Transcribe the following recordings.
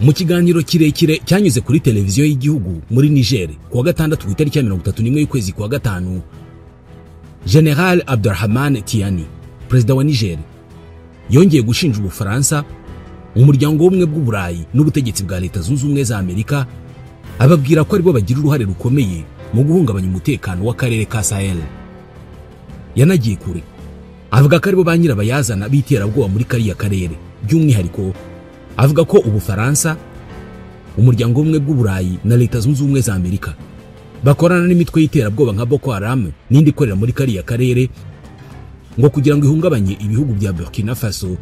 Mu kiganiro kirekire cyanyuze kuri televiziyo y'igihugu muri Niger kuwa gatandatu ku itariki ya 31 y'ukwezi kwa gatanu, General Abdurrahman Tiani, perezida wa Niger, yongeye gushinja Ubufaransa, umuryango w'ubumwe bw'Uburayi n'ubutegetsi bwa Leta Zunze Ubumwe za Amerika, ababwira ko aribo bagira uruhare rukomeye mu guhungabanya umutekano w'akarere ka Sahel. Yanagiye kure avuga ko aribo banyira bayazana biterabwoba muri kariya karere, by'umwihariko avuga ko Ubufaransa, umuryango w'ubumwe bw'Uburayi na Leta Zunze Ubumwe za Amerika bakorana n'imitwe y'iterabwoba nka Boko Haram n'indi ikorera muri kariya karere ngo kugira ngo ihungabanye ibihugu bya Burkina Faso,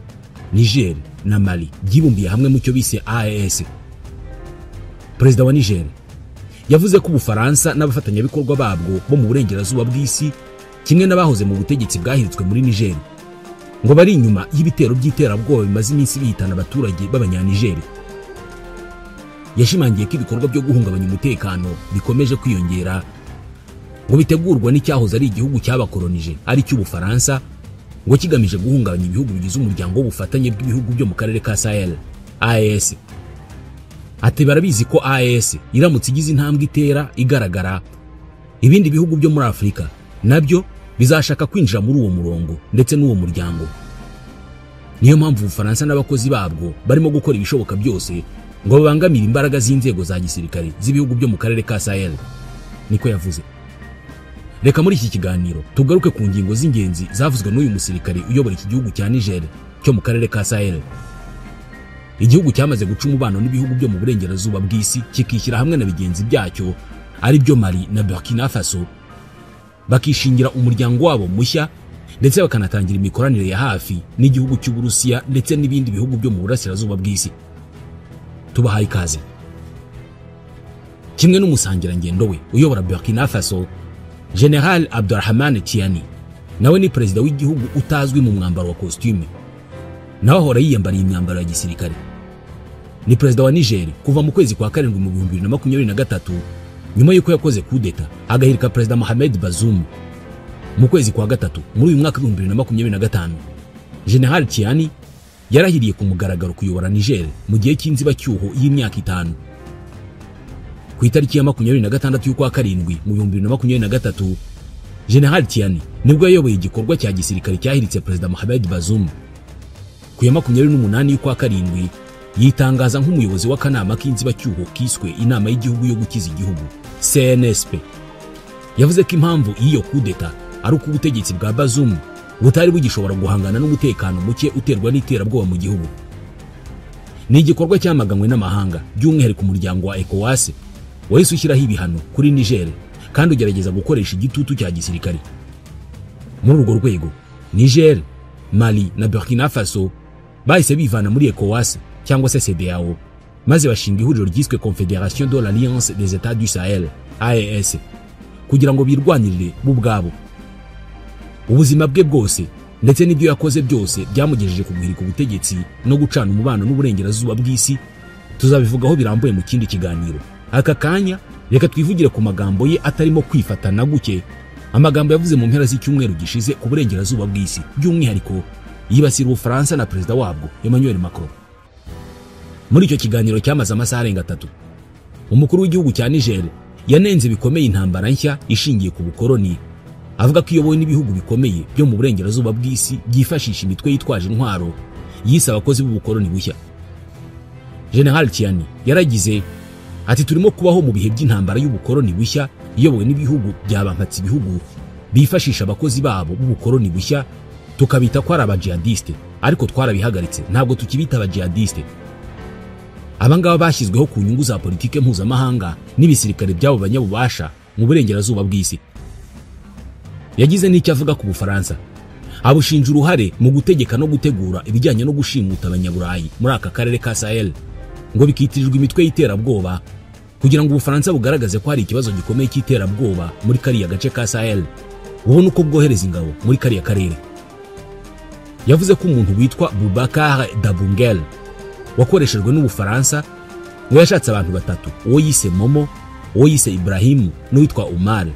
Niger na Mali byibumbiye hamwe mu cyo bise AES. Perezida wa Niger yavuze ko Ubufaransa n'abafatanyabikorwa babwo bo mu burengerazuba bw'isi, kimwe n'abahoze mu butegetsi bwahiritswe muri Niger, ngo bari inyuma y'ibitero by'iterabwoba bimaze iminsi bihitana abaturage b'Abanya-Niger. Yashimangiye ko ibikorwa byo guhungabanya umutekano bikomeje kwiyongera, ngo bitegurwa n'icyahoze ari igihugu cyabakolonije ari cy'Ubufaransa, ngo kigamije guhungabanya ibihugu bigize umuryango w'ubufatanye bw'ibihugu byo mu karere ka Sahel, AES. Ati barabizi ko AES iramutse igize intambwe itera igaragara, ibindi bihugu byo muri Afurika nabyo bizashaka kwinjira muri uwo murongo ndetse n'uwo muryango. Niyo mpamvu Ubufaransa n'abakozi babwo barimo gukora ibishoboka byose ngo babangamire imbaraga z'inzego za gisirikare z'ibihugu byo mu karere ka Sahel, niko yavuze. Reka muri iki kiganiro tugaruke ku ngingo z'ingenzi zavuzwe n'uyu musirikare uyobora iki gihugu cya Niger cyo mu karere ka Sahel. Igihugu cyamaze guca umubano n'ibihugu byo mu burengerazuba bw'isi, kikishyira hamwe na bigenzi byacyo ari byo Mali na Burkina Faso, bakishingira umuryango wabo mushya ndetse bakanatangira imikoranire ya hafi n'igihugu cy'Uburusiya ndetse n'ibindi bihugu byo mu burasirazuba bw'isi. Tubahaye ikaze. Kimwe n'umusangirangendo we uyobora Burkina Faso, General Abdurrahman Tiani, nawe ni perezida w'igihugu utazwi mu mwambaro wa costume, nawe ahora yiyambariye imyambaro ya gisirikare. Ni perezida wa Niger kuva mu kwezi kwa karindwi mu 2023, nyuma y'uko yakoze kudeta agahirika perezida Mohamed Bazoum mu kwezi kwa gatatu muri uyu mwaka 2025. General Tiani yarahiriye ku mugaragaro kuyobora Niger mu gihe cy'inzibacyuho y'imyaka 5. Ku itariki ya 26 y'ukwa karindwi mu 2023, General Tiani nibwo yayoboye igikorwa cya gisirikare cyahiritse perezida Mohamed Bazoum. Ku ya 28 y'ukwa karindwi yitangaza nk'umuyobozi w'akanama k'inzibacyuho kiswe inama y'igihugu yo gukiza igihugu, CNSP. Yavuze ko impamvu y'iyo kudeta ari uko ubutegetsi bwa Bazoum butari bugishobora guhangana n'umutekano muke uterwa n'iterabwoba mu gihugu. Ni igikorwa cyamaganywe n'amahanga, by'umwihariko umuryango wa ECOWAS wahise ushyiraho ibihano kuri Niger kandi ugerageza gukoresha igitutu cya gisirikare. Muri urwo rwego, Niger, Mali na Burkina Faso bahise bivana muri ECOWAS cyangwa se CEDEAO, maze bashinga ihuriro ryiswe Confédération de l'Alliance des États du Sahel, AES, kugira ngo birwanirire bo ubwabo. Ubuzima bwe bwose ndetse n'ibyo yakoze byose byamugejeje ku guhirika ubutegetsi no gucana umubano n'uburengerazuba bw'isi. Tuzabivugaho birambuye mu kindi kiganiro. Aka kanya reka twivugire ku magambo ye atarimo kwifatana guke, amagambo yavuze mu mpera z'icyumweru gishize ku burengerazuba bw'isi, by'umwihariko yibasira Ubufaransa na perezida wabwo Emmanuel Macron. Muri icyo kiganiro cyamaze amasaha arenga 3, umukuru w'igihugu cya Niger yanenze bikomeye intambara nshya ishingiye ku bukoloni, avuga ko iyobowe n'ibihugu bikomeye byo mu burengerazuba bw'isi byifashisha imitwe yitwaje intwaro yise abakozi b'ubukoloni bushya. General Tiani yaragize ati turimo kubaho mu bihe by'intambara y'ubukoloni bushya iyobowe n'ibihugu byabampatse ibihugu bifashisha abakozi babo b'ubukoloni bushya, tukabita ko ari abajihadiste, ariko twarabihagaritse, ntabwo tukibita abajihadiste. Abangaba bashyizweho ku nyungu za politike mpuzamahanga n'ibisirikare byabo banyabubasha mu burengerazuba bw'isi. Yagize n'icyo avuga ku Bufaransa, abushinja uruhare mu gutegeka no gutegura ibijyanye no gushimuta abanyaburayi muri aka karere ka Sahel, ngo bikitirirwa imitwe y'iterabwoba kugira ngo Ubufaransa bugaragaze ko hari ikibazo gikomeye cy'iterabwoba muri kariya gace ka Sahel, ubona uko bwohereza ingabo muri kariya karere. Yavuze ko umuntu witwa Boubacar Dabungel wakoreshejwe n'Ubufaransa ngo yashatse abantu batatu, uwo yise Momo, uwo yise Ibrahim n'uwitwa Omar,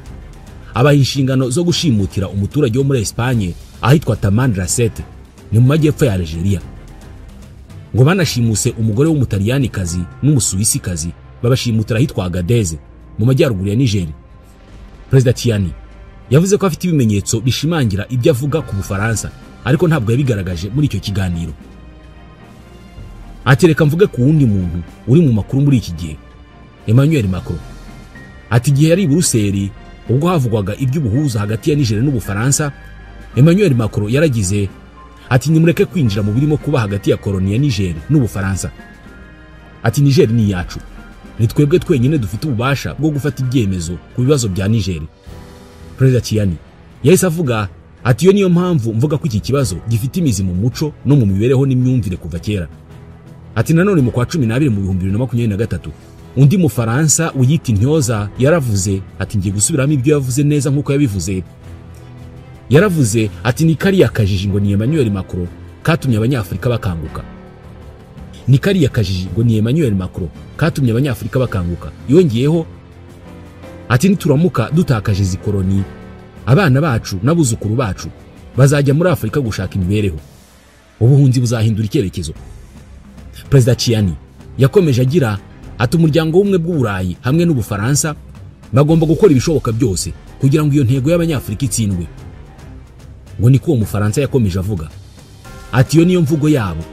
abaha inshingano zo gushimutira umuturage wo muri Espagne ahitwa Taman Rasset, ni mu majyepfo ya Algeria. ngo banashimuse umugore w'umutaliyani-kazi n'umusuwisi-kazi babashimutira ahitwa Agadez mu majyaruguru ya Niger. Perezida Tiani yavuze ko afite ibimenyetso bishimangira ibyo avuga ku Bufaransa, ariko ntabwo yabigaragaje muri icyo kiganiro. Ati reka mvuge ku wundi muntu uri mu makuru muri iki gihe, Emmanuel Macron. Ati igihe yari i Buruseli ubwo havugwaga iby'ubuhuza hagati ya Niger n'Ubufaransa, Emmanuel Macron yaragize ati nimureke kwinjira mu birimo kuba hagati ya koloni ya Niger n'Ubufaransa. Ati Niger ni yacu, ni twebwe twenyine dufite ububasha bwo gufata ibyemezo ku bibazo bya Niger. Perezida Tiani yahise avuga ati iyo niyo mpamvu mvuga ko iki kibazo gifite imizi mu muco no mu mibereho n'imyumvire kuva kera. Ati nanone mu kwa 12 mu 2023 undi Mufaransa uyita Intyoza yaravuze ati ngiye gusubiramo ibyo yavuze neza nkuko yabivuze. Yaravuze ati ni kariya kajiji ngo ni Emmanuel Macron katumye abanyafrika bakanguka. Ni kariya kajiji ngo ni Emmanuel Macron katumye abanyafrika bakanguka. Yongeyeho ati nituramuka dutakaje izi koloni, abana bacu n'abuzukuru bacu bazajya muri Afrika gushaka imibereho, ubuhunzi buzahindura icyerekezo. Perezida Tiani yakomeje agira ati umuryango w'ubumwe bw'Uburayi hamwe n'Ubufaransa bagomba gukora ibishoboka byose kugira ngo iyo ntego y'abanyafrika itsindwe. Ngo niko uwo Mufaransa yakomeje avuga ati iyo niyo mvugo yabo,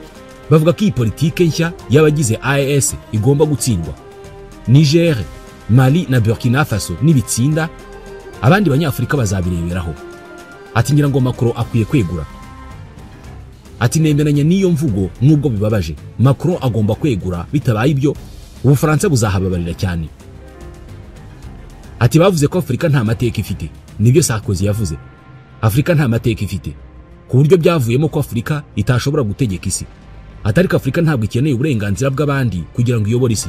bavuga ko iyi politike nshya y'abagize AES igomba gutsindwa. Niger, Mali na Burkina Faso nibitsinda abandi banyafrika bazabireberaho. Ati ngira ngo Macron akwiye kwegura. Ati nemeranya n'iyo mvugo nubwo bibabaje, Macron agomba kwegura, bitabaye ibyo Ubufaransa buzahababarira cyane. Ati bavuze ko Afrika nta mateka ifite, nibyo Sarkozy yavuze. Afrika nta mateka ifite, ku buryo byavuyemo ko Afrika itashobora gutegeka isi. Atari ko Afrika ntabwo ikeneye uburenganzira bw'abandi kugira ngo iyobore isi,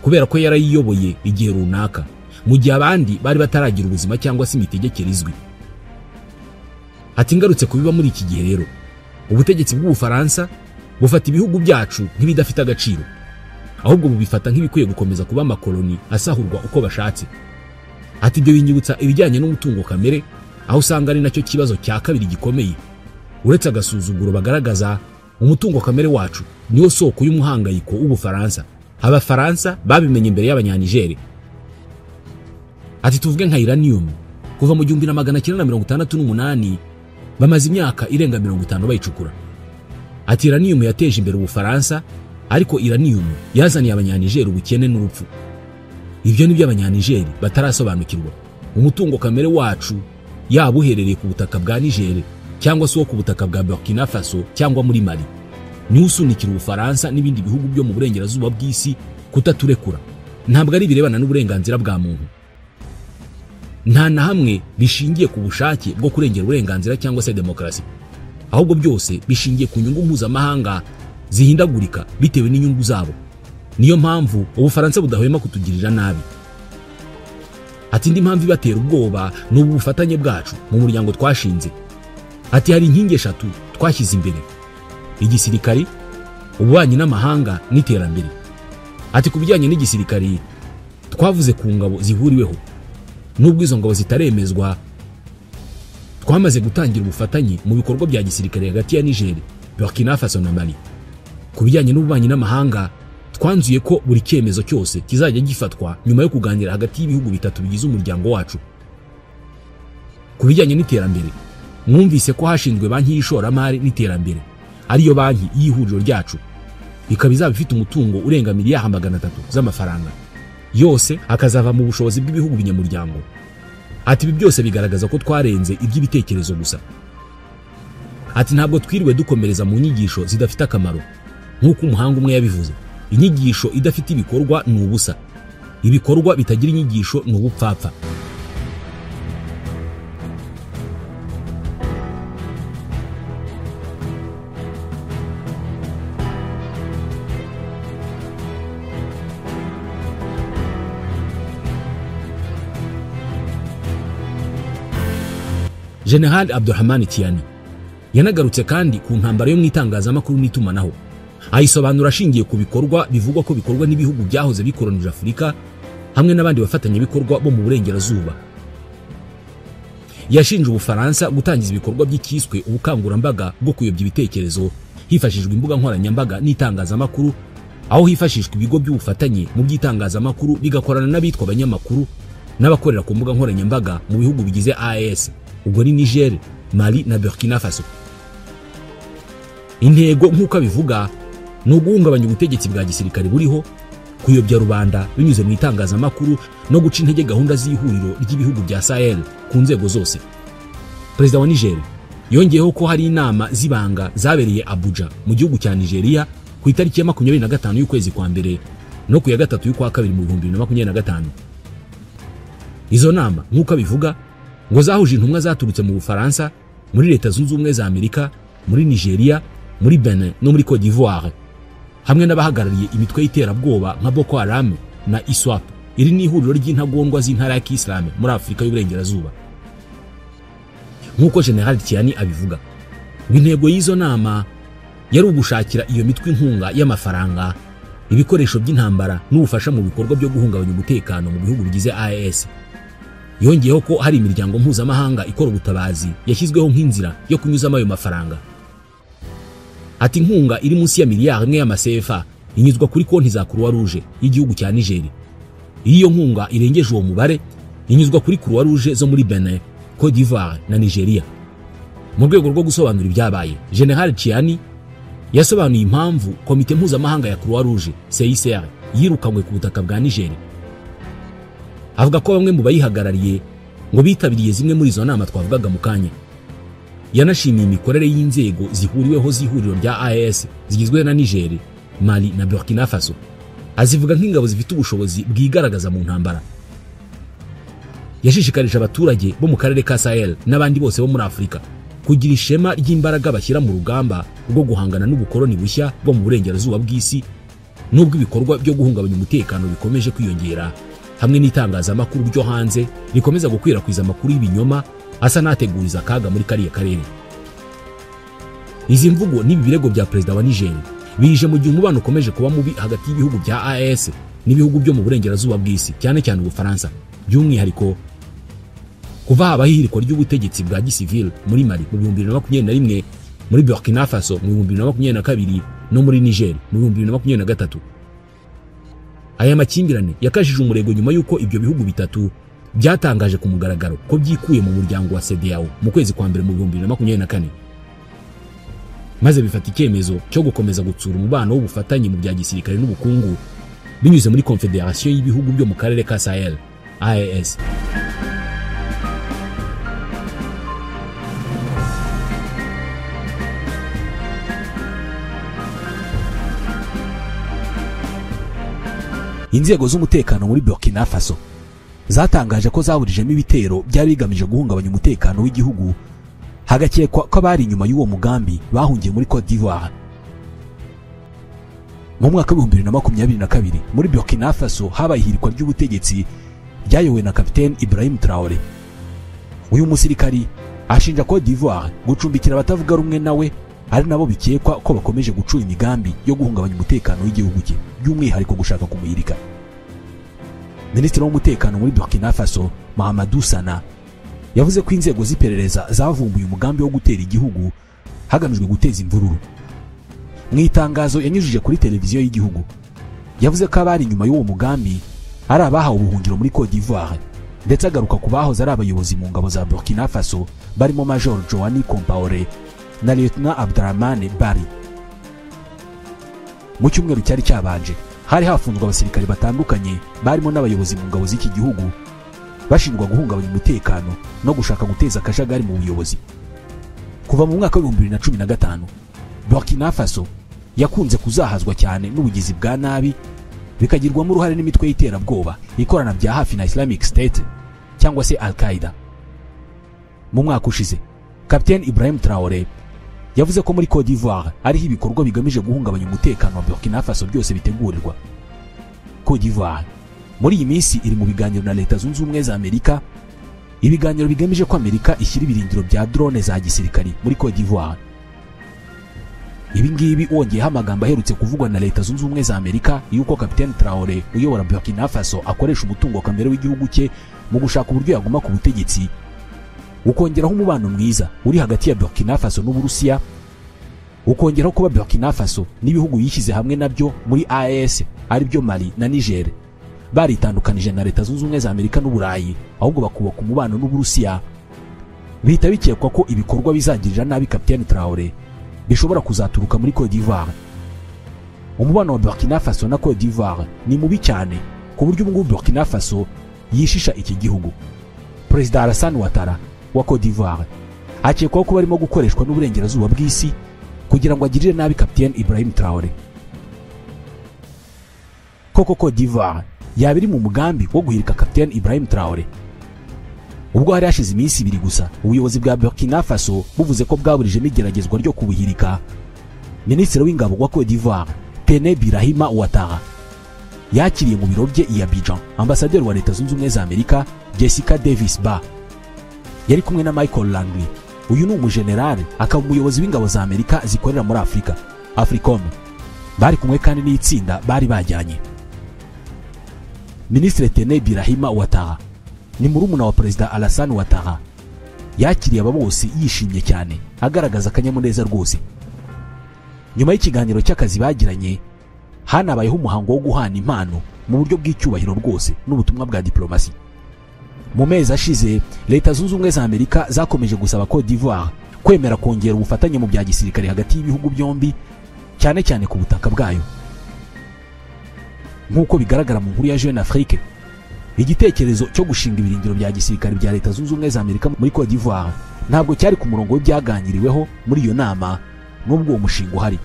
kubera ko yarayiyoboye igihe runaka mu gihe abandi bari bataragira ubuzima cyangwa se imitegekere izwi. Ati ngarutse kubiba muri iki gihe rero, ubutegetsi bw'Ubufaransa bufata ibihugu byacu nk'ibidafite agaciro, ahubwo bubifata nk'ibikwiye gukomeza kuba amakoloni asahurwa uko bashatse. Ati ibyo binyibutsa ibijyanye n'umutungo kamere, aho usanga ari nacyo kibazo cya kabiri gikomeye. Uretse agasuzuguro bagaragaza, umutungo kamere wacu niyo soko y'umuhangayiko w'Ubufaransa. Abafaransa babimenye imbere y'Abanyanigeri. Ati tuvuge nka uranium, kuva mu 1968 bamaze imyaka irenga 50 bayicukura. Ati uranium yateje imbere Ubufaransa, ariko uranium yazaniye Abanyanigeri ubukene n'urupfu. Ibyo nibyo Abanyanigeri batarasobanukirwa. Umutungo kamere wacu yaba uherereye ku butaka bwa Niger cyangwa se wo ku butaka bwa Burkina Faso cyangwa muri Mali, ni usunikira Ubufaransa n'ibindi bihugu byo mu burengerazuba bw'isi kutaturekura. Ntabwo ari birebana n'uburenganzira bwa muntu, nta na hamwe bishingiye ku bushake bwo kurengera uburenganzira cyangwa se demokrasi, ahubwo byose bishingiye ku nyungu mpuzamahanga zihindagurika bitewe n'inyungu zabo. Niyo mpamvu Ubufaransa budahwema kutugirira nabi. Ati indi mpamvu ibatera ubwoba n'ubu bufatanye bwacu mu muryango twashinze. Ati hari inkingi eshatu twashyize imbere: igisirikari, ububanyi n'amahanga n'iterambere. Ati kubijyanye n'igisirikari twavuze ku ngabo zihuriweho, nubwo izo ngabo zitaremezwa twamaze gutangira ubufatanye mu bikorwa bya gisirikare hagati ya Niger, Burkina Faso na Mali. Kubijyanye n'ububanyi n'amahanga twanzuye ko buri cyemezo cyose kizajya gifatwa nyuma yo kuganira hagati y'ibihugu bitatu bigize umuryango wacu. Kubijyanye n'iterambere mwumvise ko hashinzwe banki y'ishoramari n'iterambere, ariyo banki y'ihuriro ryacu, ikaba izaba ifite umutungo urenga miliyari 300 z'amafaranga, yose akazava mu bushobozi bw'ibihugu binyamuryango. Ati ibi byose bigaragaza ko twarenze iby'ibitekerezo gusa. Ati ntabwo twiriwe dukomereza mu nyigisho zidafite akamaro, nk'uko umuhanga umwe yabivuze. Inyigisho idafite ibikorwa ni ubusa, ibikorwa bitagira inyigisho ni ubupfapfa. General Abdurrahman Tiani yanagarutse kandi ku ntambara yo mu itangazamakuru n'itumanaho, ayisobanura ashingiye ku bikorwa bivugwa ko bikorwa n'ibihugu byahoze bikolonije Afurika hamwe n'abandi bafatanyabikorwa bo mu burengerazuba. Yashinje Ubufaransa gutangiza ibikorwa by'ikiswe ubukangurambaga bwo kuyobya ibitekerezo hifashishwa imbuga nkoranyambaga n'itangazamakuru, aho hifashishwa ibigo by'ubufatanye mu by'itangazamakuru bigakorana n'abitwa abanyamakuru n'abakorera ku mbuga nkoranyambaga mu bihugu bigize AES, ubwo ni Niger, Mali na Burkina Faso. Intego nk'uko abivuga ni uguhungabanya ubutegetsi bwa gisirikare buriho, kuyobya rubanda binyuze mu itangazamakuru no guca intege gahunda z'ihuriro ry'ibihugu bya Sahel ku nzego zose. Perezida wa Niger yongeyeho ko hari inama z'ibanga zabereye Abuja mu gihugu cya Nigeria ku itariki ya 25 y'ukwezi kwa mbere no ku ya 3 y'ukwa kabiri mu 2025. Izo nama nk'uko abivuga ngo zahuje intumwa zaturutse mu Bufaransa, muri Leta Zunze Ubumwe za Amerika, muri Nigeria, muri Benin no muri Cote d'Ivoire, hamwe n'abahagarariye imitwe y'iterabwoba nka Boko Haram na ISWAP. Iri ni ihuriro ry'intagondwa z'intara ya Kisilamu muri Afurika y'Uburengerazuba. Nk'uko General Tiani abivuga, intego y'izo nama yari ugushakira iyo mitwe inkunga y'amafaranga, ibikoresho by'intambara n'ubufasha mu bikorwa byo guhungabanya umutekano mu bihugu bigize AES. Yongeyeho ko hari imiryango mpuzamahanga ikora ubutabazi yashyizweho nk'inzira yo kunyuzamo ayo mafaranga. Ati inkunga iri munsi ya miliyari 1 y'amasefa inyuzwa kuri konti za Croix Rouge y'igihugu cya Niger. Iyo nkunga irengeje uwo mubare inyuzwa kuri Croix Rouge zo muri Benin, Cote d'Ivoire na Nigeria. Mu rwego rwo gusobanura ibyabaye, General Tiani yasobanuye impamvu komite mpuzamahanga ya Croix Rouge CICR yirukanywe ku butaka bwa Niger. Avuga ko bamwe mu bayihagarariye ngo bitabiriye zimwe muri izo nama twavugaga mu kanya. Yanashimiye imikorere y'inzego zihuriweho z'ihuriro rya AES zigizwe na Niger, Mali na Burkina Faso. Azivuga nk'ingabo zifite ubushobozi bwigaragaza mu ntambara. Yashishikarije abaturage bo mu karere ka Sahel n'abandi bose bo muri Afurika kugira ishema ry'imbaraga bashyira mu rugamba rwo guhangana n'ubukoloni bushya bwo mu burengerazuba bw'isi, nubwo ibikorwa byo guhungabanya umutekano bikomeje kwiyongera, hamwe n'itangazamakuru ryo hanze rikomeza gukwirakwiza amakuru y'ibinyoma asa nateguriza akaga muri kariya karere. Izi mvugo n'ibi birego bya perezida wa Niger bije mu gihe umubano ukomeje kuba mubi hagati y'ibihugu bya AES n'ibihugu byo mu burengerazuba bw'isi, cyane cyane Ubufaransa, by'umwihariko kuva habaho ihirikwa ry'ubutegetsi bwa gisivile muri Mali mu 2021, muri Burkina Faso mu 2022 no muri Niger mu 2023. Aya makimbirane yakajije umurego nyuma y'uko ibyo bihugu bitatu byatangaje ku mugaragaro ko byikuye mu muryango wa CEDEAO mu kwezi kwa mbere mu 2024, maze bifata icyemezo cyo gukomeza gutsura umubano w'ubufatanye mu bya gisirikare n'ubukungu binyuze muri Confederation y'ibihugu byo mu karere ka Sahel AES. Inzego z'umutekano muri Burkina Faso zatangaje ko zaburijemo ibitero byari bigamije guhungabanya umutekano w'igihugu, hagakekwa ko abari inyuma y'uwo mugambi bahungiye muri Cote d'Ivoire. Mu mwaka wa 2022 muri Burkina Faso habaye ihirikwa ry'ubutegetsi ryayobowe na Kapiteni Ibrahim Traoré. Uyu musirikari ashinja Cote d'Ivoire gucumbikira abatavuga rumwe nawe, ari nabo bikekwa ko bakomeje gucura imigambi yo guhungabanya umutekano w'igihugu cye, by'umwihariko gushaka kumuyirika. Minisitiri w'umutekano muri Burkina Faso, Mahamadou Sana, yavuze ko inzego z'iperereza zavumbuye umugambi wo gutera igihugu hagamijwe guteza imvururu. Mu itangazo yanyujije kuri televiziyo y'igihugu, yavuze ko abari inyuma y'uwo mugambi ari abahawe ubuhungiro muri Cote d'Ivoire, ndetse agaruka ku bahoze ari abayobozi mu ngabo za Burkina Faso barimo Major Joani Compaoré na Lieutenant Abdrahmane Bari. Mu cyumweru cyari cyabanje hari hafunzwe abasirikare batandukanye barimo n'abayobozi mu ngabo z'iki gihugu bashinjwa guhungabanya umutekano no gushaka guteza akajagari mu buyobozi. Kuva mu mwaka wa 2015 Burkina Faso yakunze kuzahazwa cyane n'ubugizi bwa nabi, bikagirwamo uruhare n'imitwe y'iterabwoba ikorana bya hafi na Islamic State cyangwa se Al-Qaeda. Mu mwaka ushize Kapiteni Ibrahim Traoré yavuze ko muri Cote d'Ivoire ariho ibikorwa bigamije guhungabanya umutekano wa Burkina Faso byose bitegurirwa. Cote d'Ivoire muri iyi minsi iri mu biganiro na Leta Zunze Ubumwe za Amerika, ibiganiro bigamije ko Amerika ishyira ibirindiro bya drone za gisirikari muri Cote d'Ivoire. Ibi ngibi wongeyeho amagambo aherutse kuvugwa na Leta Zunze Ubumwe za Amerika yuko Kapiteni Traoré uyobora Burkina Faso akoresha umutungo kamere w'igihugu cye mu gushaka uburyo yaguma ku butegetsi, ukongeraho umubano mwiza uri hagati ya Burkina Faso n'Uburusiya, ukongeraho kuba Burkina Faso n'ibihugu yishyize hamwe nabyo muri AES ari byo Mali na Niger baritandukanije na Leta Zunze Ubumwe za Amerika n'Uburayi, ahubwo bakubaka umubano n'Uburusiya. Bihita bikekwa ko ibikorwa bizagirira nabi Kapiteni Traoré bishobora kuzaturuka muri Côte d'Ivoire. Umubano wa Burkina Faso na Côte d'Ivoire ni mubi cyane ku buryo ubungubu Burkina Faso yishisha iki gihugu. Perezida Alassane Ouattara wa Côte d'Ivoire akekwaho kuba arimo gukoreshwa n'uburengerazuba bw'isi kugira ngo agirire nabi Kapiteni Ibrahim Traoré. Koko Côte d'Ivoire yaba iri mu mugambi wo guhirika Kapiteni Ibrahim Traoré? Ubwo hari hashize iminsi 2 gusa ubuyobozi bwa Burkina Faso buvuze ko bwaburijemo igeragezwa ryo kubuhirika, Minisitiri w'ingabo wa Côte d'Ivoire Tené Birahima Ouattara yakiriye mu biro bye i Abidjan ambasaderi wa Leta Zunze Ubumwe za Amerika Jessica Davis Ba. Yari kumwe na Michael Langley, uyu ni umujenerali akaba umuyobozi w'ingabo za Amerika zikorera muri Afrika, AFRICOM. Bari kumwe kandi n'itsinda bari bajyanye. Minisitiri Tené Birahima Ouattara ni murumuna wa Perezida Alassane Ouattara. Yakiriye aba bose yishimye cyane, agaragaza akanyamuneza rwose. Nyuma y'ikiganiro cy'akazi bagiranye, hanabayeho umuhango wo guhana impano mu buryo bw'icyubahiro rwose n'ubutumwa bwa diplomasi. Mu mezi ashize, Leta Zunze Ubumwe za Amerika zakomeje gusaba Côte d'Ivoire kwemera kongera ubufatanye mu bya gisirikare hagati y'ibihugu byombi, cyane cyane ku butaka bwayo. Nk'uko bigaragara mu nkuru ya Jeune Afrique, igitekerezo cyo gushinga ibirindiro bya gisirikare bya Leta Zunze Ubumwe za Amerika muri Côte d'Ivoire ntabwo cyari ku murongo w'ibyaganiriweho muri iyo nama, nubwo uwo mushinga uhari.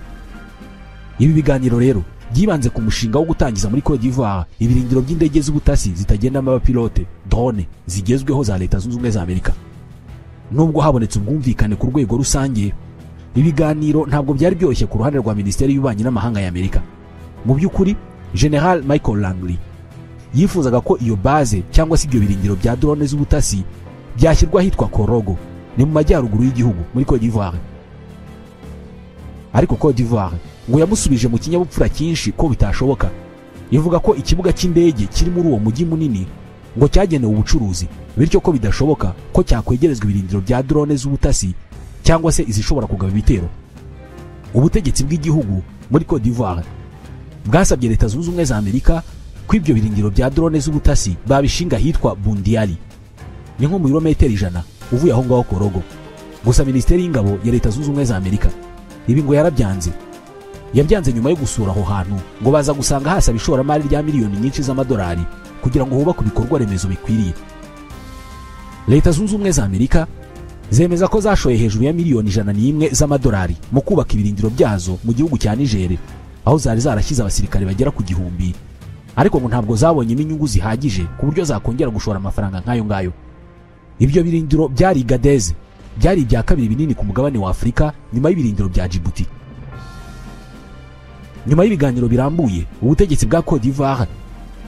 Ibi biganiro rero byibanze ku mushinga wo gutangiza muri Côte d'Ivoire ibirindiro by'indege z'ubutasi zitagendamo abapilote drone zigezweho za Leta Zunze Ubumwe za Amerika. Nubwo habonetse ubwumvikane ku rwego rusange, ibiganiro ntabwo byari byoroshye ku ruhande rwa Minisiteri y'Ububanyi n'Amahanga ya Amerika. Mu by'ukuri General Michael Langley yifuzaga ko iyo base cyangwa se ibyo birindiro bya drone z'ubutasi byashyirwa hitwa Korogo, ni mu majyaruguru y'igihugu muri Côte d'Ivoire. Ariko Côte d'Ivoire ngo yamusubije mu kinyabupfura cyinshi ko bitashoboka. Ivuga ko ikibuga cy'indege kiri muri uwo mujyi munini ngo cyagenewe ubucuruzi, bityo ko bidashoboka ko cyakwegerezwa ibirindiro bya drone z'ubutasi cyangwa se izishobora kugaba ibitero. Ubutegetsi bw'igihugu muri Côte d'Ivoire bwasabye Leta Zunze Ubumwe za Amerika ko ibyo birindiro bya drone z'ubutasi babishinga hitwa Bundiali, ni nko mu birometero 100 uvuye aho ngaho Korogo. Gusa Minisiteri y'Ingabo ya Leta Zunze Ubumwe za Amerika ibi ngo yarabyanze. Yabyanze nyuma yo gusura aho hantu ngo baza gusanga hasaba ishoramari rya miliyoni nyinshi z'amadolari kugira ngo hubakwe ibikorwa remezo bikwiriye. Leta Zunze Ubumwe za Amerika zemeza ko zashoye hejuru ya miliyoni 101 z'amadolari mu kubaka ibirindiro byazo mu gihugu cya Niger, aho zari zarashyize abasirikare bagera ku 1000, ariko ngo ntabwo zabonye inyungu zihagije ku buryo zakongera gushora amafaranga nk'ayo ngayo. Ibyo birindiro byari Gadez, byari ibya kabiri binini ku mugabane wa Afrika nyuma y'ibirindiro bya Djibouti. Nyuma y'ibiganiro birambuye, ubutegetsi bwa Côte d'Ivoire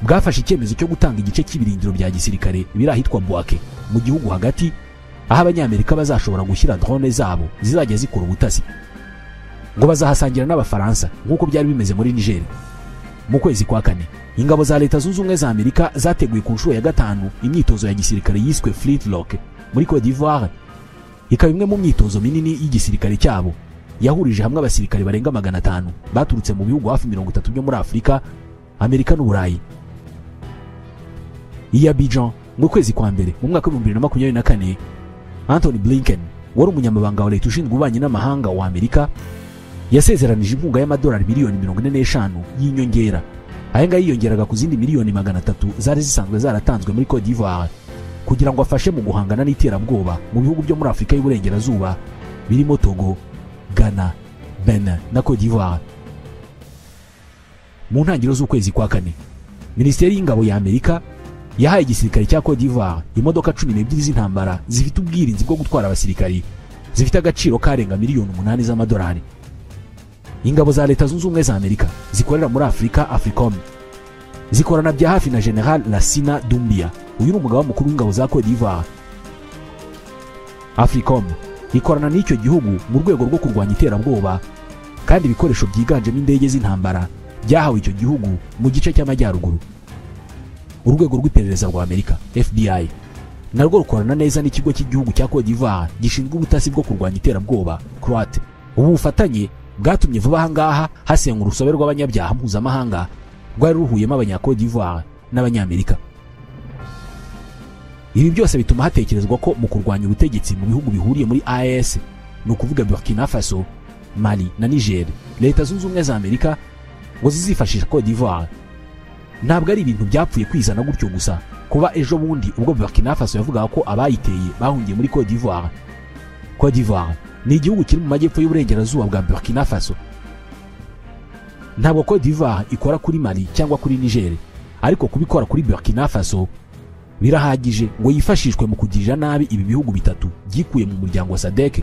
bwafashe icyemezo cyo gutanga igice cy'ibirindiro bya gisirikare birahitwa Bouaké mu gihugu hagati, aho abanyamerika bazashobora gushyira drone zabo zizajya zikora ubutasi. Ngo bazahasangira n'Abafaransa nk'uko byari bimeze muri Niger. Mu kwezi kwa 4, ingabo za Leta Zunze Ubumwe za Amerika zateguye ku nshuro ya 5 imyitozo ya gisirikare yiswe Flintlock muri Côte d'Ivoire. Ikaba imwe mu myitozo minini y'igisirikare cyabo yahurije hamwe abasirikare barenga 500 baturutse mu bihugu hafi 30 byo muri Afrika, Amerika n'Uburayi. I Abidjan mu kwezi kwa mbere mu mwaka wa 2024, Anthony Blinken wari umunyamabanga wa Leta ushinzwe ububanyi n'amahanga wa Amerika yasezeranije inkunga y'amadolari miliyoni 45 y'inyongera. Ayenga yiyongeraga ku zindi miliyoni 300 zari zisanzwe zaratanzwe muri Côte d'Ivoire kugira ngo afashe mu guhangana n'iterabwoba mu bihugu byo muri Afrika y'Uburengerazuba birimo Togo, Ghana, Benin na Côte d'Ivoire. Mu ntangiriro z'ukwezi kwa 4, Minisiteri y'Ingabo ya Amerika yahaye igisirikare cya Côte d'Ivoire imodoka 12 z'intambara zifite ubwirinzi bwo gutwara abasirikari zifite agaciro karenga miliyoni 8 z'amadolari. Ingabo za Leta Zunze Ubumwe za Amerika zikorera muri Afrika, AFRICOM, zikorana bya hafi na General Lassina Doumbia, uyu ni umugaba mukuru w'ingabo za Côte d'Ivoire. AFRICOM ikorana n'icyo gihugu mu rwego rwo kurwanya iterabwoba, kandi ibikoresho byiganjemo indege z'intambara byahawe icyo gihugu mu gice cy'amajyaruguru. Urwego rw'iperereza rwa Amerika, FBI, narwo rukorana neza n'ikigo cy'igihugu cya Côte d'Ivoire gishinzwe ubutasi bwo kurwanya iterabwoba, CROAT. Ubu bufatanye bwatumye vuba ahangaha hasenywa urusobe rw'abanyabyaha mpuzamahanga rwari ruhuyemo abanya-Côte d'Ivoire n'abanyamerika. Ibi byose bituma hatekerezwa ko mu kurwanya ubutegetsi mu bihugu bihuriye muri AES, ni ukuvuga Burkina Faso, Mali na Niger, Leta Zunze Ubumwe za Amerika ngo zizifashisha Côte d'Ivoire. Ntabwo ari ibintu byapfuye kwizana gutyo gusa kuba ejo bundi ubwo Burkina Faso yavugaga ko abayiteye bahungiye muri Côte d'Ivoire. Côte d'Ivoire ni igihugu kiri mu majyepfo y'uburengerazuba bwa Burkina Faso. Ntabwo Côte d'Ivoire ikora kuri Mali cyangwa kuri Niger, ariko kubikora kuri Burkina Faso birahagije ngo yifashishwe mu kugirira nabi ibi bihugu bitatu byikuye mu muryango wa SADC,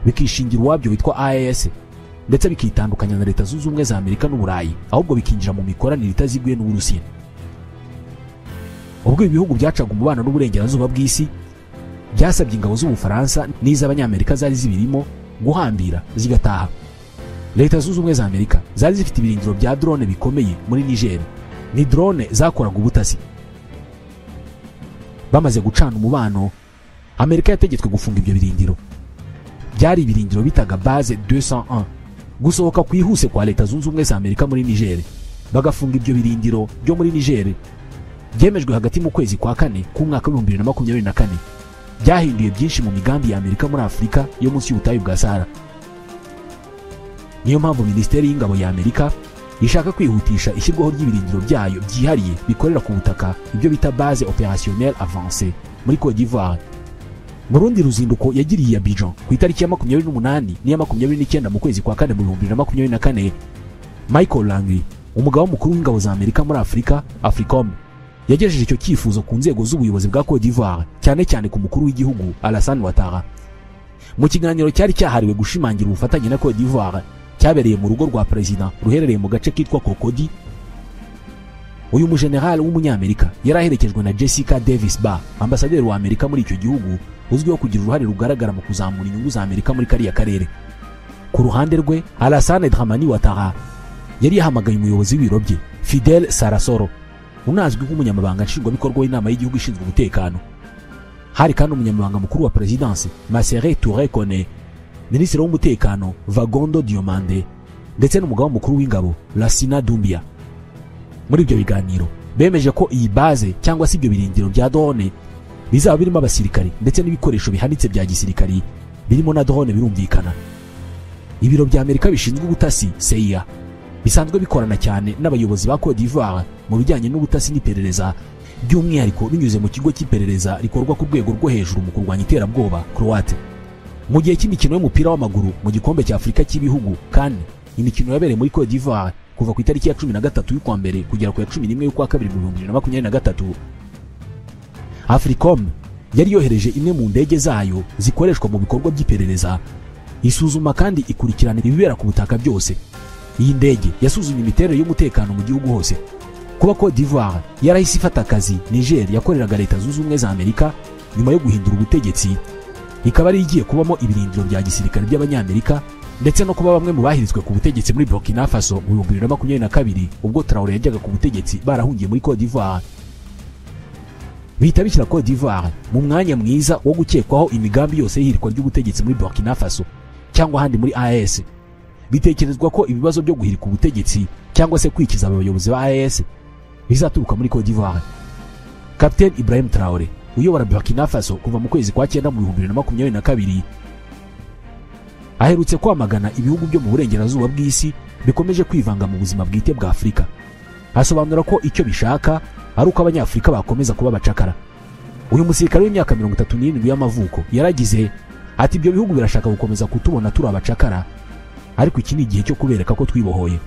bikishingira uwabyo witwa AES, ndetse bikitandukanya na Leta Zunze Ubumwe za Amerika n'Uburayi, ahubwo bikinjira mu mikoranire itaziguye n'Uburusiya. Ubwo ibi bihugu byacaga umubano n'uburengerazuba bw'isi, byasabye ingabo z'Ubufaransa n'iz'Abanyamerika zari zibirimo guhambira zigataha. Leta Zunze Ubumwe za Amerika zari zifite ibirindiro bya drone bikomeye muri Niger. Ni drone zakoraga ubutasi. Bamaze gucana umubano, Amerika yategetswe gufunga ibyo birindiro. Byari ibirindiro bitaga base 201. Gusohoka kwihuse kwa Leta Zunze Ubumwe za Amerika muri Niger bagafunga ibyo birindiro byo muri Niger byemejwe hagati mu kwezi kwa kane k'umwaka wa 2024. Byahinduye byinshi mu migambi ya Amerika muri Afurika yo munsi y'ubutayu bwa Sahara. Niyo mpamvu Minisiteri y'Ingabo ya Amerika ishaka kwihutisha ishyirwaho ry'ibirindiro byayo byihariye bikorera ku butaka, ibyo bita base opérationnelle avancée muri Côte d'Ivoire. Mu rundi ruzinduko yagiriye Abidjan ku itariki ya 28 n'iya 29 mu kwezi kwa kane mu 2024, Michael Langley, umugaba mukuru w'ingabo za Amerika muri Afurika, AFRICOM, yagejeje icyo cyifuzo ku nzego z'ubuyobozi bwa Côte d'Ivoire, cyane cyane ku mukuru w'igihugu Alassane Ouattara. Mu kiganiro cyari cyahariwe gushimangira ubufatanye na Côte d'Ivoire cyabereye mu rugo rwa Perezida ruherereye mu gace kitwa Cocody, uyu mujenerali w'umunyamerika yari aherekejwe na Jessica Davis Barr, ambasaderi wa Amerika muri icyo gihugu, uzwiho kugira uruhare rugaragara mu kuzamura inyungu za Amerika muri kariya karere. Ku ruhande rwe, Alassane Dramani Ouattara yari yahamagaye umuyobozi w'ibiro bye, Fidel Sarasoro, unazwi nk'umunyamabanga nshingwabikorwa w'inama y'igihugu ishinzwe umutekano. Hari kandi umunyamabanga mukuru wa Presidence, Massere Touré Kone, Minisitiri w'umutekano Vagondo Diomande, ndetse n'umugaba mukuru w'ingabo Lassina Doumbia. Muri ibyo biganiro bemeje ko iyi base cyangwa se ibyo birindiro bya drone bizaba birimo abasirikari ndetse n'ibikoresho bihanitse bya gisirikari birimo na drone. Birumvikana ibiro bya Amerika bishinzwe ubutasi CIA bisanzwe bikorana cyane n'abayobozi ba Côte d'Ivoire mu bijyanye n'ubutasi n'iperereza, by'umwihariko binyuze mu kigo cy'iperereza rikorwa ku rwego rwo hejuru mu kurwanya iterabwoba Croate. Mu gihe cy'imikino y'umupira w'amaguru mu gikombe cya Afurika cy'ibihugu, kandi imikino yabereye muri Côte d'Ivoire kuva ku itariki ya 13 y'ukwa mbere kugera ku ya 11 y'ukwa kabiri mu 2023, AFRICOM yari yohereje imwe mu ndege zayo zikoreshwa mu bikorwa by'iperereza, isuzuma kandi ikurikirana ibibera ku butaka byose. Iyi ndege yasuzumye imiterere y'umutekano mu gihugu hose. Kuba Côte d'Ivoire yarahise ifata akazi Niger yakoreraga Leta Zunze Ubumwe za Amerika nyuma yo guhindura ubutegetsi, ikaba ari igiye kubamo ibirindiro bya gisirikare by'Abanyamerika, ndetse no kuba bamwe mu bahirizwe ku butegetsi muri Burkina Faso mu 2022 ubwo Traoré yajyaga ku butegetsi barahungiye muri Côte d'Ivoire. Bihita bishyira Côte d'Ivoire mu mwanya mwiza wo gukekwaho imigambi yose y'ihirikwa ry'ubutegetsi muri Burkina Faso cyangwa ahandi muri AES. Bitekerezwa ko ibibazo byo guhirika ubutegetsi cyangwa se kwikiza abayobozi ba AES bizaturuka muri Côte d'Ivoire. Captain Ibrahim Traoré uyobora Burkina Faso kuva mu kwezi kwa 9 mu 2022 aherutse kwamagana ibihugu byo mu burengerazuba bw'isi bikomeje kwivanga mu buzima bwite bwa Afurika. Asobanura ko icyo bishaka ari uko Abanyafurika bakomeza kuba bacakara. Uyu musirikare w'imyaka 37 y'amavuko yaragize ati ibyo bihugu birashaka gukomeza kutubona turi abacakara, ariko iki ni igihe cyo kubereka ko twibohoye.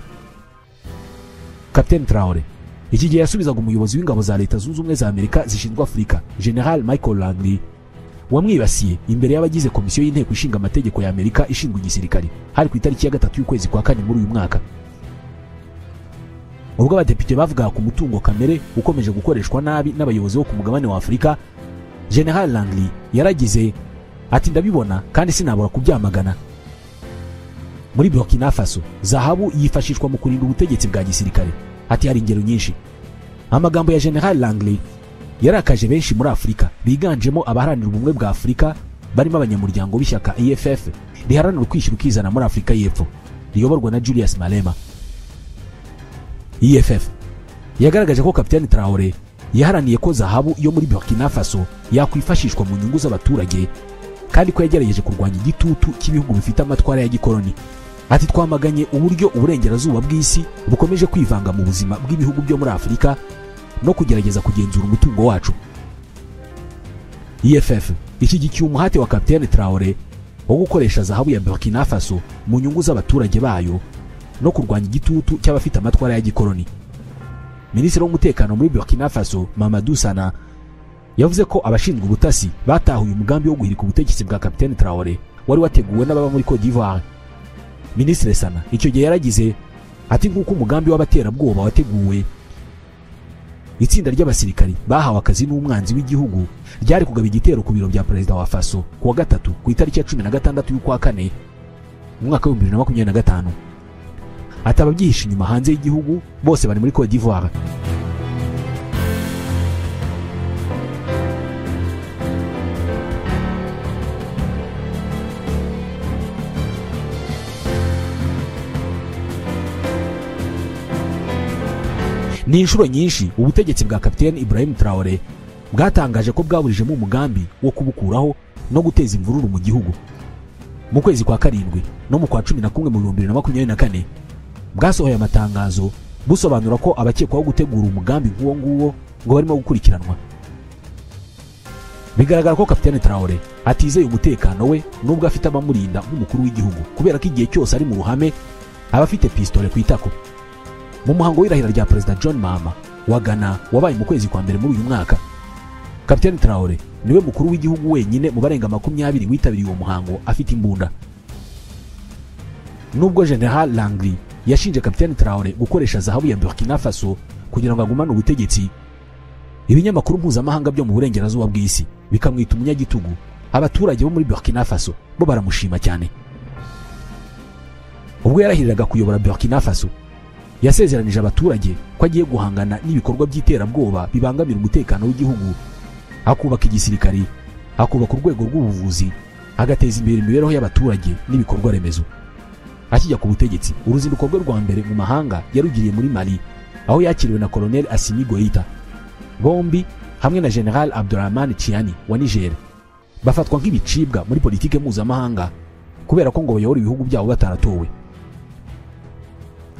Captain Traoré iki gihe yasubizaga umuyobozi w'ingabo za Leta Zunze Ubumwe za Amerika zishinzwe Afurika, General Michael Langley, wamwibasiye imbere y'abagize komisiyo y'inteko ishinga amategeko ya Amerika ishinzwe igisirikare hari ku itariki ya 3 y'ukwezi kwa kane muri uyu mwaka. Ubwo abadepite bavugaga ku mutungo kamere ukomeje gukoreshwa nabi n'abayobozi bo ku mugabane wa Afurika, General Langley yaragize ati ndabibona kandi sinabura kubyamagana. Muri Burkina Faso zahabu yifashishwa mu kurinda ubutegetsi bwa gisirikare. Ati hari ingero nyinshi. Amagambo ya General Langley yarakaje benshi muri Afurika biganjemo abaharanira ubumwe bwa Afurika barimo abanyamuryango b'ishyaka EFF riharanira ukwishyira ukizana muri Afurika y'Epfo. riyoborwa na Julius Malema. EFF yagaragaje ko Kapiteni Traore yaharaniye ko zahabu yo muri Burkina Faso yakwifashishwa mu nyungu z'abaturage kandi ko yagerageje kurwanya igitutu cy'ibihugu bifite amatwara ya gikoloni. Ati twamaganye uburyo uburengerazuba bw'isi bukomeje kwivanga mu buzima bw'ibihugu byo muri Afurika no kugerageza kugenzura umutungo wacu. EFF ishyigikiye umuhate wa Kapiteni Traore wo gukoresha zahabu ya Burkina Faso mu nyungu z'abaturage bayo no kurwanya igitutu cy'abafite amatwara ya gikoloni. Minisitiri w'umutekano muri Burkina Faso Mamadou Sana yavuze ko abashinzwe ubutasi batahuye umugambi wo guhirika ubutegetsi bwa Kapiteni Traore wari wateguwe n'ababa muri Cote d'Ivoire. Minisitiri Sana icyo gihe yaragize ati nk'uko umugambi w'abaterabwoba wateguwe, itsinda ry'abasirikari bahawe akazi n'umwanzi w'igihugu ryari kugaba igitero ku biro bya perezida wa Faso kuwa gatatu ku itariki ya 16 y'ukwa kane mu mwaka wa 2025. Ati ababyihishe inyuma hanze y'igihugu bose bari muri Cote d'Ivoire. Ni inshuro nyinshi ubutegetsi bwa Kapiteni Ibrahim Traore bwatangaje ko bwaburijemo umugambi wo kubukuraho no guteza imvururu mu gihugu. Mu kwezi kwa karindwi no mu kwa 11 mu 2024 bwasohoye amatangazo busobanura ko abakekwaho gutegura umugambi nk'uwo nguwo ngo barimo gukurikiranwa. Bigaragara ko Kapiteni Traore atizeye umutekano we nubwo afite abamurinda nk'umukuru w'igihugu kubera ko igihe cyose ari mu ruhame aba afite pistole ku itako. Mu muhango w'irahira rya Perezida John Mahama wa Ghana wabaye mu kwezi kwa mbere muri uyu mwaka, Kapiteni Traore niwe mukuru w'igihugu wenyine mu barenga 20 witabiriye uwo muhango afite imbunda. Nubwo General Langli yashinje Kapiteni Traore gukoresha zahabu ya Burkina Faso kugira ngo agumane ubutegetsi, ibinyamakuru mpuzamahanga byo mu burengerazuba bw'isi bikamwita umunyagitugu. Abaturage bo muri Burkina Faso bo baramushima cyane. Ubwo yarahiriraga kuyobora Burkina Faso, yasezeranije abaturage ko agiye guhangana n'ibikorwa by'iterabwoba bibangamira umutekano w'igihugu, akubaka igisirikari, akubaka urwego rw'ubuvuzi, agateza imbere imibereho y'abaturage n'ibikorwa remezo. Akijya ku butegetsi, uruzinduko rwe rwa mbere mu mahanga yarugiriye muri Mali, aho yakiriwe na Colonel Assimi Goïta. Bombi hamwe na General Abdourahmane Tiani wa Niger bafatwa nk'ibicibwa muri politike mpuzamahanga kubera ko ngo bayobora ibihugu byabo bataratowe.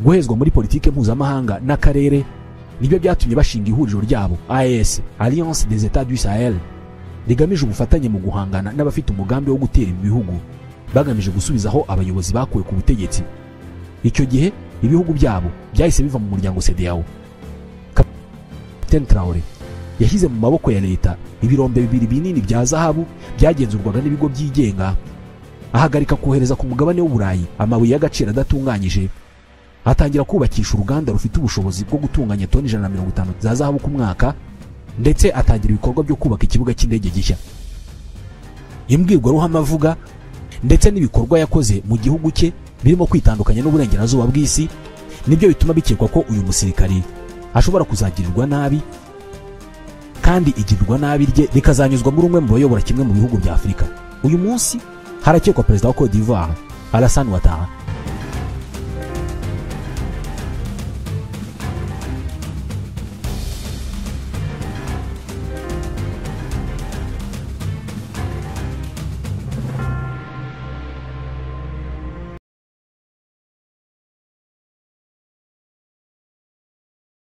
Guhezwa muri politike mpuzamahanga n'akarere nibyo byatumye bashinga ihuriro ryabo AES, Alliance des États du Sahel, rigamije ubufatanye mu guhangana n'abafite umugambi wo gutera ibihugu bagamije gusubizaho abayobozi bakuwe ku butegetsi. Icyo gihe ibihugu byabo byahise biva mu muryango CEDEAO. Kapiteni Traore yashyize mu maboko ya leta ibirombe bibiri binini bya zahabu byagenzurwaga n'ibigo byigenga, ahagarika kohereza ku mugabane w'Uburayi amabuye y'agaciro adatunganyije, atangira kubakisha uruganda rufite ubushobozi bwo gutunganya toni 150 za zahabu ku mwaka, ndetse atangira ibikorwa byo kubaka ikibuga cy'indege gishya. Imbwirwaruhame avuga ndetse n'ibikorwa yakoze mu gihugu cye birimo kwitandukanya n'uburengerazuba bw'isi nibyo bituma bikekwa ko uyu musirikari ashobora kuzagirirwa nabi, kandi igirirwa nabi rye rikazanyuzwa muri umwe mu bayobora kimwe mu bihugu bya Afurika. Uyu munsi harakekwa Perezida wa Cote d'Ivoire Alassane Ouattara